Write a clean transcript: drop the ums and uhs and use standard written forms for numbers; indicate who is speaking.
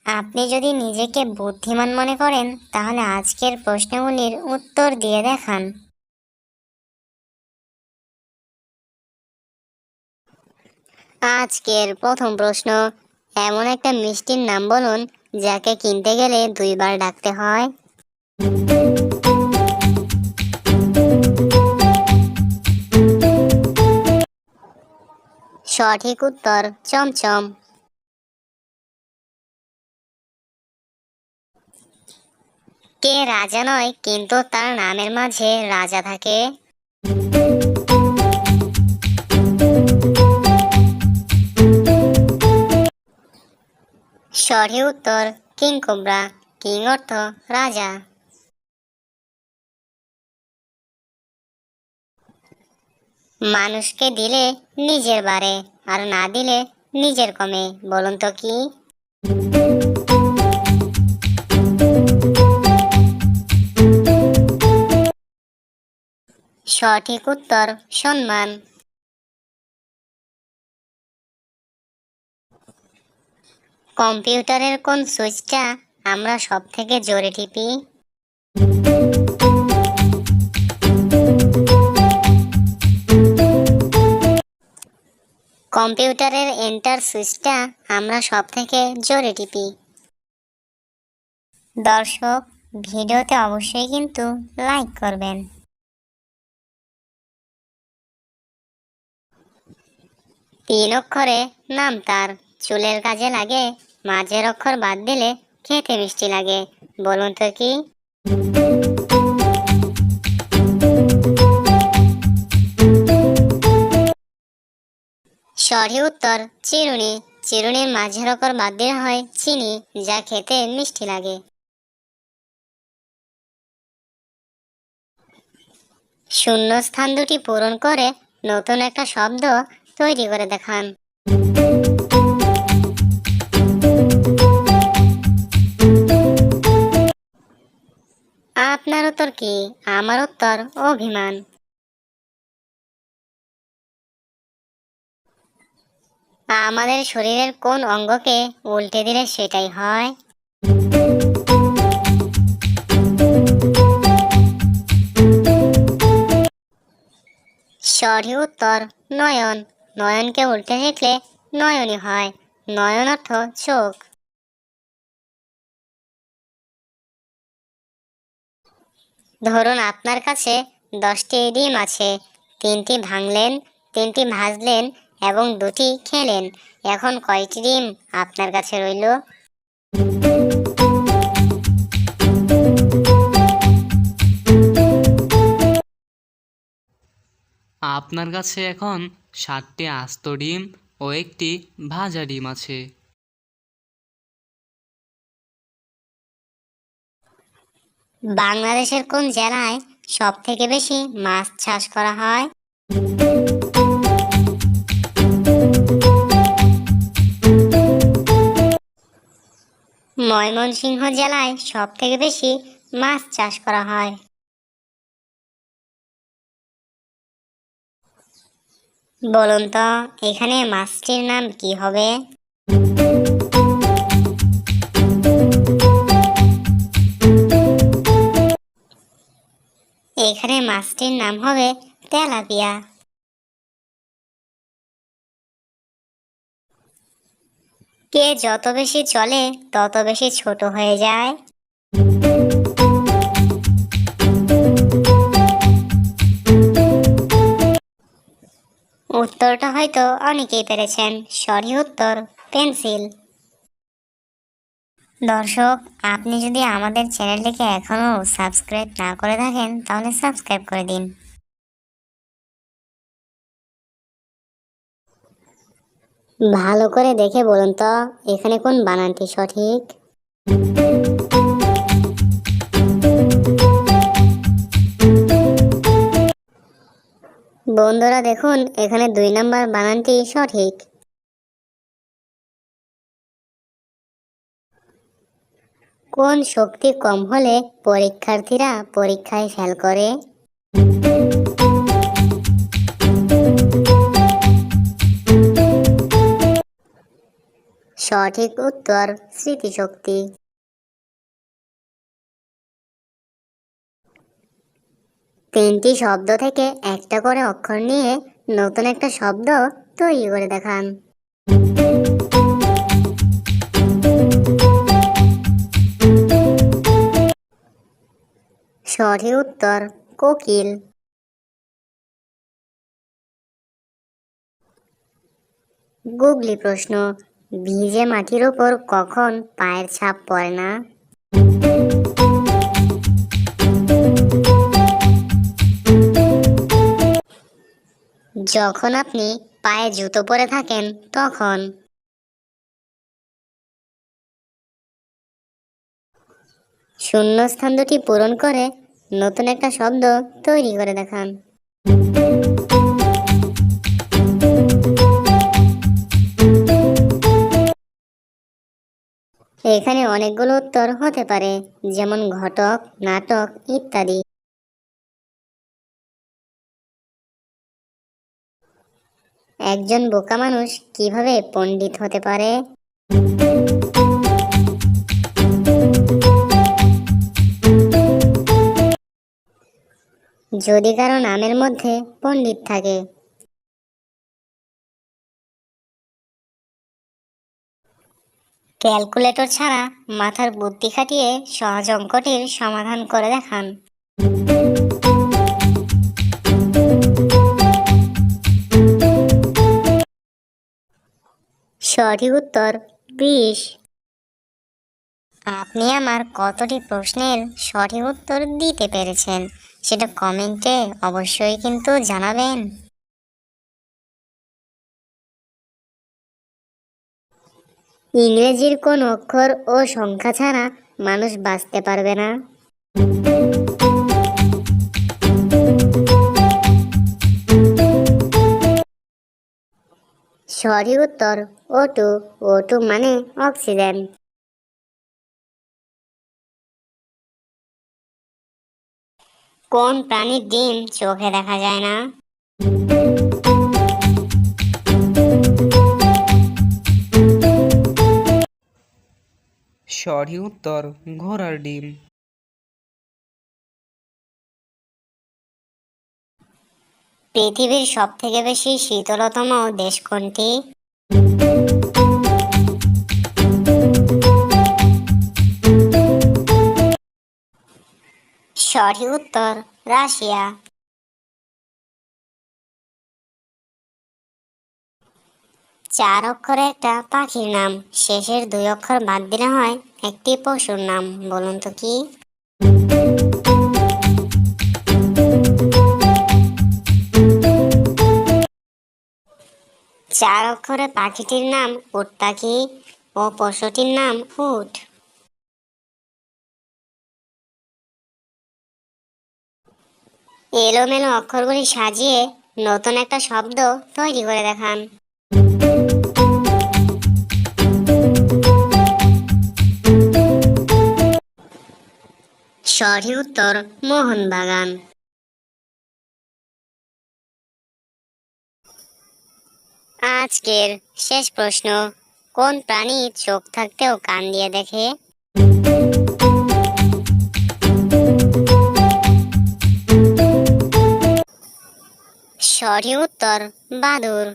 Speaker 1: আপনি যদি নিজেকে বুদ্ধিমান মনে করেন তাহলে আজকের প্রশ্নগুলির উত্তর দিয়ে দেখান। আজকের প্রথম প্রশ্ন, এমন একটা মিষ্টির নাম বলুন যাকে কিনতে গেলে 2 বার ডাকতে হয়। সঠিক উত্তর চমচম। কে রাজা নয় কিন্তু তার নামের মাঝে রাজা থাকে? সঠিক উত্তর কিং কোবরা। কিং অর্থ রাজা। মানুষকে দিলে নিজের বাড়ে আর না দিলে নিজের কমে, বলুন তো কি? সঠিক উত্তর সম্মান। কম্পিউটারের কোন সুইচটা আমরা সব থেকে জোরে টিপি? কম্পিউটারের এন্টার সুইচটা আমরা সব থেকে জোরে টিপি। দর্শক, ভিডিওতে অবশ্যই কিন্তু লাইক করবেন। 3 অক্ষরে নাম তার, চুলের কাজে লাগে, মাঝের অক্ষর বাদ দিলে খেতে মিষ্টি লাগে, বলুন তো কি? সঠিক উত্তর চিরুনি। চিরুনির মাঝের অক্ষর বাদ দিলে হয় চিনি, যা খেতে মিষ্টি লাগে। শূন্যস্থান দুটি পূরণ করে নতুন একটা শব্দ তৈরি করে দেখান। আপনার উত্তর কি? আমার উত্তর অভিমান। আমাদের শরীরের কোন অঙ্গকে উল্টে দিলে সেটাই হয়? সঠিক উত্তর নয়ন। নয়নকে উল্টে দেখলে নয়নই হয়। নয়ন অর্থ চোখ। ধরুন আপনার কাছে 10টি ডিম আছে, 3টি ভাঙলেন, 3টি ভাজলেন এবং 2টি খেলেন। এখন কয়টি ডিম আপনার কাছে রইল?
Speaker 2: আপনার কাছে এখন 7টি আস্ত ডিম ও একটি ভাজা ডিম আছে।
Speaker 1: বাংলাদেশের কোন জেলায় সব থেকে বেশি মাছ চাষ করা হয়? ময়মনসিংহ জেলায় সব থেকে বেশি মাছ চাষ করা হয়। বলুন তো এখানে মাছটির নাম কি হবে? এখানে মাছটির নাম হবে তেলাপিয়া। কে যত বেশি চলে তত বেশি ছোট হয়ে যায়? উত্তরটা হয়তো অনেকেই পেরেছেন। সঠিক উত্তর পেন্সিল। দর্শক, আপনি যদি আমাদের চ্যানেলটিকে এখনো সাবস্ক্রাইব না করে থাকেন তাহলে সাবস্ক্রাইব করে দিন। ভালো করে দেখে বলুন তো এখানে কোন বানানটি সঠিক? বন্ধুরা দেখুন এখানে 2 নম্বর বানানটি সঠিক। কোন শক্তি কম হলে পরীক্ষার্থীরা পরীক্ষায় ফেল করে? সঠিক উত্তর স্মৃতিশক্তি। তিনটি শব্দ থেকে একটা করে অক্ষর নিয়ে নতুন একটা শব্দ তৈরি করে দেখান। সঠিক উত্তর কোকিল। গুগলি প্রশ্ন, ভিজে মাটির ওপর কখন পায়ের ছাপ পড়ে না? যখন আপনি পায়ে জুতো পরে থাকেন তখন। শূন্যস্থান দুটি পূরণ করে নতুন একটা শব্দ তৈরি করে দেখান। এখানে অনেকগুলো উত্তর হতে পারে, যেমন ঘটক, নাটক ইত্যাদি। একজন বোকা মানুষ কিভাবে পণ্ডিত হতে পারে? যদি কারো নামের মধ্যে পণ্ডিত থাকে। ক্যালকুলেটর ছাড়া মাথার বুদ্ধি খাটিয়ে সহজ অঙ্কটির সমাধান করে দেখান। সঠিক উত্তর 20। আপনি আমার কতটি প্রশ্নের সঠিক উত্তর দিতে পেরেছেন সেটা কমেন্টে অবশ্যই কিন্তু জানাবেন। ইংরেজির কোন অক্ষর ও সংখ্যা ছাড়া মানুষ বাঁচতে পারবে না? সঠিক উত্তর O2। O2 মানে অক্সিজেন। কোন প্রাণীর ডিম চোখে দেখা যায় না?
Speaker 2: সঠিক উত্তর ঘোড়ার ডিম।
Speaker 1: পৃথিবীর সবথেকে বেশি শীতলতম দেশ কোনটি? সঠিক উত্তর রাশিয়া। চার অক্ষরে একটা পাখির নাম, শেষের দুই অক্ষর বাদ দিলে হয় একটি পশুর নাম, বলুন তো কি? চার অক্ষরে পাখিটির নাম উট পাখি ও পশুটির নাম উট। এলোমেলো অক্ষরগুলি সাজিয়ে নতুন একটা শব্দ তৈরি করে দেখান। সঠিক উত্তর মোহনবাগান। আজকের শেষ প্রশ্ন, কোন প্রাণী চোখ থাকতেও কান দিয়ে দেখে? সঠিক উত্তর বাদুড়।